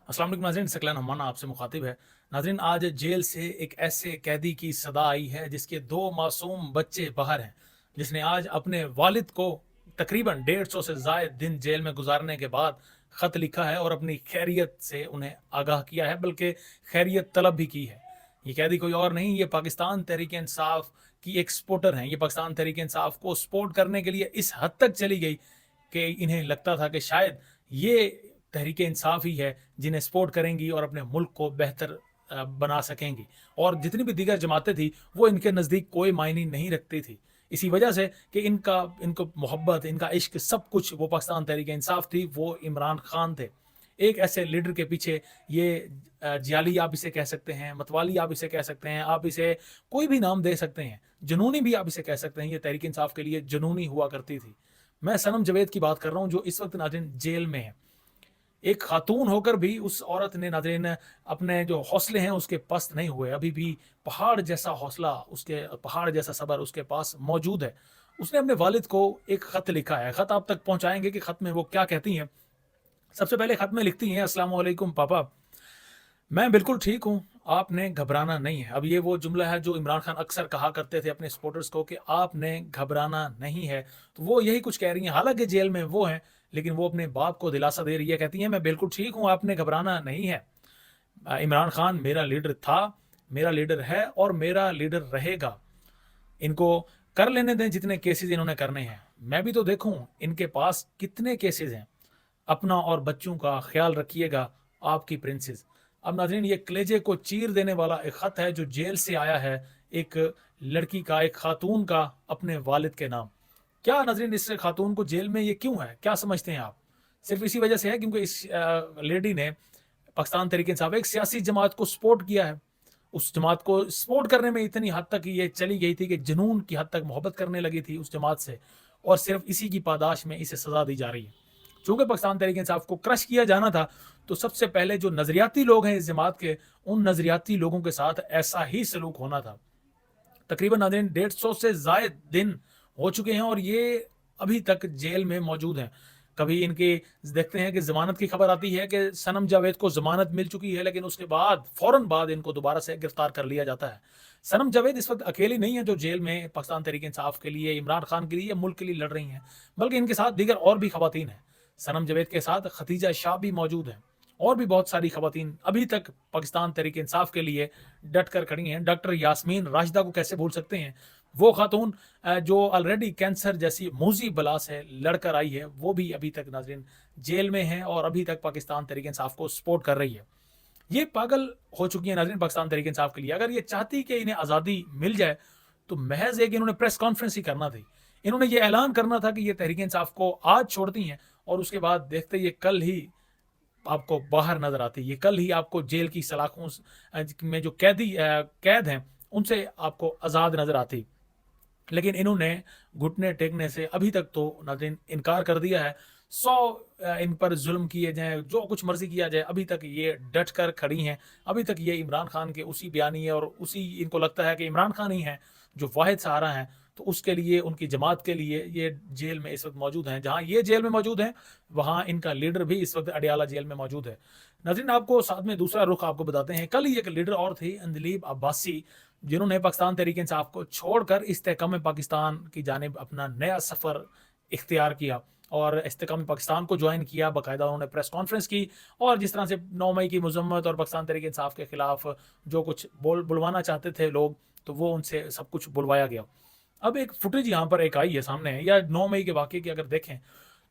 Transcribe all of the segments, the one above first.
अस्सलाम वालेकुम नाज़रीन, सकलान हमाना आपसे मुखातिब है। नाज़रीन, आज जेल से एक ऐसे कैदी की सदा आई है जिसके 2 मासूम बच्चे बाहर हैं, जिसने आज अपने वालिद को तकरीबन 150 से ज़ायद दिन जेल में गुजारने के बाद ख़त लिखा है और अपनी खैरियत से उन्हें आगाह किया है, बल्कि खैरियत तलब भी की है। ये कैदी कोई और नहीं, ये पाकिस्तान तहरीक-ए-इंसाफ़ की एक सपोर्टर हैं। ये पाकिस्तान तहरीक-ए-इंसाफ़ को सपोर्ट करने के लिए इस हद तक चली गई कि इन्हें लगता था कि शायद ये तहरीक इंसाफ ही है जिन्हें सपोर्ट करेंगी और अपने मुल्क को बेहतर बना सकेंगी, और जितनी भी दीगर जमातें थी वो इनके नज़दीक कोई मायने नहीं रखती थी। इसी वजह से कि इनको मोहब्बत, इनका इश्क, सब कुछ वो पाकिस्तान तहरीक इंसाफ थी, वो इमरान खान थे। एक ऐसे लीडर के पीछे ये जियाली आप इसे कह सकते हैं, मतवाली आप इसे कह सकते हैं, आप इसे कोई भी नाम दे सकते हैं, जुनूनी भी आप इसे कह सकते हैं। ये तहरीक इंसाफ के लिए जुनूनी हुआ करती थी। मैं सनम जवेद की बात कर रहा हूँ, जो इस वक्त नाज़रीन जेल में है। एक खातून होकर भी उस औरत ने नाज़रीन अपने जो हौसले हैं उसके पस्त नहीं हुए। अभी भी पहाड़ जैसा हौसला, उसके पहाड़ जैसा सब्र उसके पास मौजूद है। उसने अपने वालिद को एक ख़त लिखा है। ख़त आप तक पहुँचाएँगे कि ख़त में वो क्या कहती हैं। सबसे पहले ख़त में लिखती हैं, अस्सलाम वालेकुम पापा, मैं बिल्कुल ठीक हूँ, आपने घबराना नहीं है। अब ये वो जुमला है जो इमरान खान अक्सर कहा करते थे अपने सपोर्टर्स को कि आपने घबराना नहीं है। तो वो यही कुछ कह रही हैं, हालाँकि जेल में वो हैं, लेकिन वो अपने बाप को दिलासा दे रही है, कहती हैं मैं बिल्कुल ठीक हूँ, आपने घबराना नहीं है। इमरान खान मेरा लीडर था, मेरा लीडर है और मेरा लीडर रहेगा। इनको कर लेने दें जितने केसेज़ इन्होंने करने हैं। मैं भी तो देखूँ इनके पास कितने केसेज़ हैं। अपना और बच्चों का ख्याल रखिएगा, आपकी प्रिंसेस। अब नाज़रीन, ये कलेजे को चीर देने वाला एक ख़त है जो जेल से आया है, एक लड़की का, एक खातून का अपने वालिद के नाम। क्या नाज़रीन, इस खातून को जेल में ये क्यों है? क्या समझते हैं आप? सिर्फ़ इसी वजह से है क्योंकि इस लेडी ने पाकिस्तान तहरीक इंसाफ एक सियासी जमात को सपोर्ट किया है। उस जमात को सपोर्ट करने में इतनी हद तक ये चली गई थी कि जुनून की हद तक मोहब्बत करने लगी थी उस जमात से, और सिर्फ़ इसी की पादाश में इसे सज़ा दी जा रही है। चूँकि पाकिस्तान तहरीक इंसाफ को क्रश किया जाना था, तो सबसे पहले जो नज़रियाती लोग हैं इस जमात के, उन नज़रियाती लोगों के साथ ऐसा ही सलूक होना था। तकरीबन नाज़रीन 150 से ज़ायद दिन हो चुके हैं और ये अभी तक जेल में मौजूद हैं। कभी इनकी देखते हैं कि ज़मानत की खबर आती है कि सनम जावेद को ज़मानत मिल चुकी है, लेकिन उसके बाद फ़ौरन बाद इनको दोबारा से गिरफ्तार कर लिया जाता है। सनम जावेद इस वक्त अकेली नहीं है जो जेल में पाकिस्तान तहरीक इंसाफ के लिए, इमरान खान के लिए, मुल्क के लिए लड़ रही हैं, बल्कि इनके साथ दीगर और भी खवातीन हैं। सनम जावेद के साथ खदीजा शाह भी मौजूद हैं, और भी बहुत सारी खवातीन अभी तक पाकिस्तान तहरीक इंसाफ के लिए डट कर खड़ी हैं। डॉक्टर यास्मीन राशिदा को कैसे भूल सकते हैं? वो खातून जो ऑलरेडी कैंसर जैसी मूजी बला से लड़कर आई है, वो भी अभी तक नाज़रीन जेल में है और अभी तक पाकिस्तान तहरीक इंसाफ को सपोर्ट कर रही है। ये पागल हो चुकी है नाज़रीन पाकिस्तान तहरीक इंसाफ के लिए। अगर ये चाहती कि इन्हें आज़ादी मिल जाए, तो महज एक इन्होंने प्रेस कॉन्फ्रेंस ही करना थी। इन्होंने ये ऐलान करना था कि ये तहरीक इंसाफ को आज छोड़ती हैं, और उसके बाद देखते ये कल ही आपको बाहर नजर आती। ये कल ही आपको जेल की सलाखों में जो कैद हैं उनसे आपको आज़ाद नजर आती। लेकिन इन्होंने घुटने टेकने से अभी तक तो नाज़रीन इनकार कर दिया है। 100 इन पर जुल्म किए जाएँ, जो कुछ मर्ज़ी किया जाए, अभी तक ये डट कर खड़ी हैं। अभी तक ये इमरान खान के उसी बयानी और उसी, इनको लगता है कि इमरान खान ही हैं जो वाहिद सहारा हैं, तो उसके लिए, उनकी जमात के लिए ये जेल में इस वक्त मौजूद हैं। जहाँ ये जेल में मौजूद हैं, वहाँ इनका लीडर भी इस वक्त अडियाला जेल में मौजूद है। नाज़रीन, आपको साथ में दूसरा रुख आपको बताते हैं। कल ही एक लीडर और थी, अंदलीब अब्बासी, जिन्होंने पाकिस्तान तहरीक इंसाफ को छोड़कर इस्तेकाम पाकिस्तान की जानिब अपना नया सफ़र इख्तियार किया और इस्तेकाम पाकिस्तान को ज्वाइन किया। बाकायदा उन्होंने प्रेस कॉन्फ्रेंस की, और जिस तरह से 9 मई की मजम्मत और पाकिस्तान तहरीक इंसाफ के खिलाफ जो कुछ बुलवाना चाहते थे लोग, तो वो उनसे सब कुछ बुलवाया गया। अब एक फुटेज यहाँ पर एक आई है सामने, या 9 मई के वाक़े की अगर देखें,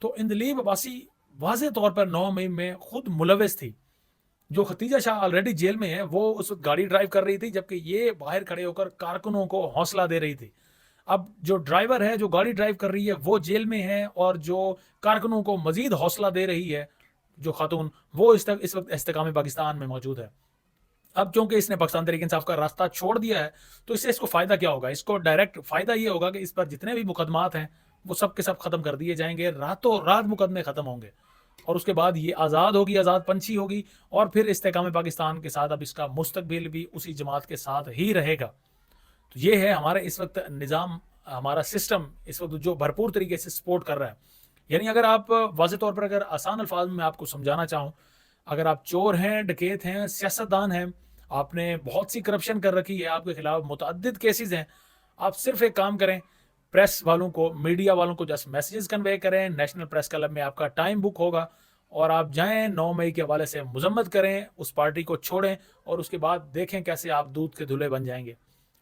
तो इंदलीब अब्बासी वाज़े तौर पर 9 मई में खुद मुलविस थी। जो खतीजा शाह ऑलरेडी जेल में है, वो उस वक्त गाड़ी ड्राइव कर रही थी, जबकि ये बाहर खड़े होकर कारकुनों को हौसला दे रही थी। अब जो ड्राइवर है, जो गाड़ी ड्राइव कर रही है, वो जेल में है, और जो कारकुनों को मजीद हौसला दे रही है जो खातून, वो इस वक्त इस्तेकाम पाकिस्तान में मौजूद है। अब चूंकि इसने पाकिस्तान तहरीक इंसाफ का रास्ता छोड़ दिया है, तो इससे इसको फ़ायदा क्या होगा? इसको डायरेक्ट फ़ायदा ये होगा कि इस पर जितने भी मुकदमात हैं वो सब के सब ख़त्म कर दिए जाएंगे, रातों रात मुकदमे ख़त्म होंगे, और उसके बाद ये आज़ाद होगी, आज़ाद पंछी होगी, और फिर इस्तेकाम पाकिस्तान के साथ अब इसका मुस्तकबिल भी उसी जमात के साथ ही रहेगा। तो ये है हमारे इस वक्त निज़ाम, हमारा सिस्टम इस वक्त जो भरपूर तरीके से सपोर्ट कर रहा है। यानी अगर आप वाज़े तौर पर, अगर आसान अल्फाज में आपको समझाना चाहूँ, اگر آپ چور ہیں، ڈکیت ہیں، سیاستدان ہیں، آپ نے بہت سی کرپشن کر رکھی ہے، آپ کے خلاف متعدد کیسز ہیں، آپ صرف ایک کام کریں، پریس والوں کو، میڈیا والوں کو جسٹ میسیجز کنوے کریں، نیشنل پریس کلب میں آپ کا ٹائم بک ہوگا اور آپ جائیں 9 مئی کے حوالے سے مذمت کریں، اس پارٹی کو چھوڑیں اور اس کے بعد دیکھیں کیسے آپ دودھ کے دھلے بن جائیں گے.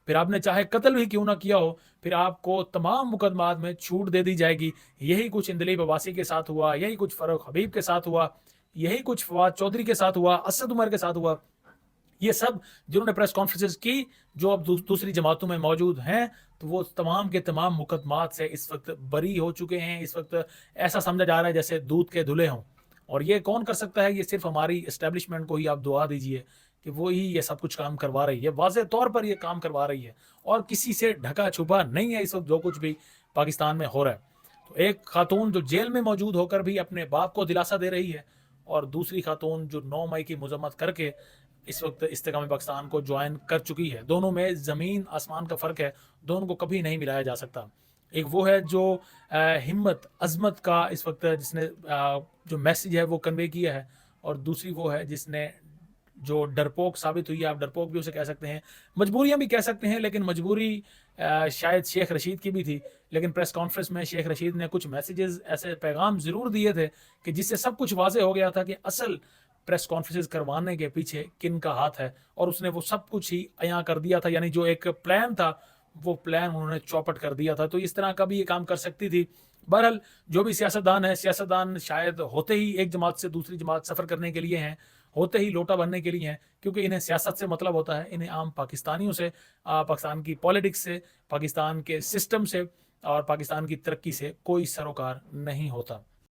پھر آپ نے چاہے قتل بھی کیوں نہ کیا ہو، پھر آپ کو تمام مقدمات میں چھوٹ دے دی جائے گی. یہی کچھ اندلیب عباسی کے ساتھ ہوا، یہی کچھ فاروق حبیب کے ساتھ ہوا، یہی کچھ فواد چودھری کے ساتھ ہوا، اسد عمر کے ساتھ ہوا. یہ سب جنہوں نے پریس کانفرنسز کی، جو اب دوسری جماعتوں میں موجود ہیں، تو وہ تمام کے تمام مقدمات سے اس وقت بری ہو چکے ہیں. اس وقت ایسا سمجھا جا رہا ہے جیسے دودھ کے دھلے ہوں. اور یہ کون کر سکتا ہے؟ یہ صرف ہماری اسٹیبلشمنٹ کو ہی آپ دعا دیجئے کہ وہی یہ سب کچھ کام کروا رہی ہے، واضح طور پر یہ کام کروا رہی ہے اور کسی سے ڈھکا چھپا نہیں ہے اس وقت جو کچھ بھی پاکستان میں ہو رہا ہے. تو ایک خاتون جو جیل میں موجود ہو کر بھی اپنے باپ کو دلاسا دے رہی ہے، اور دوسری خاتون جو 9 مئی کی مذمت کر کے اس وقت استحکام پاکستان کو جوائن کر چکی ہے. دونوں میں زمین آسمان کا فرق ہے، دونوں کو کبھی نہیں ملایا جا سکتا. ایک وہ ہے جو ہمت عظمت کا اس وقت جس نے جو میسیج ہے وہ کنوے کیا ہے، اور دوسری وہ ہے جس نے جو ڈرپوک ثابت ہوئی ہے. آپ ڈرپوک بھی اسے کہہ سکتے ہیں، مجبوریاں بھی کہہ سکتے ہیں، لیکن مجبوری شاید شیخ رشید کی بھی تھی. لیکن پریس کانفرنس میں شیخ رشید نے کچھ میسیجز، ایسے پیغام ضرور دیے تھے کہ جس سے سب کچھ واضح ہو گیا تھا کہ اصل پریس کانفرنسز کروانے کے پیچھے کن کا ہاتھ ہے، اور اس نے وہ سب کچھ ہی عیاں کر دیا تھا. یعنی جو ایک پلان تھا وہ پلان انہوں نے چوپٹ کر دیا تھا. تو اس طرح کا بھی یہ کام کر سکتی تھی. بہرحال جو بھی سیاستدان ہے، سیاستدان شاید ہوتے ہی ایک جماعت سے دوسری جماعت سفر کرنے کے لیے ہیں، ہوتے ہی لوٹا بننے کے لیے ہیں، کیونکہ انہیں سیاست سے مطلب ہوتا ہے. انہیں عام پاکستانیوں سے، پاکستان کی پالیٹکس سے، پاکستان کے سسٹم سے اور پاکستان کی ترقی سے کوئی سروکار نہیں ہوتا.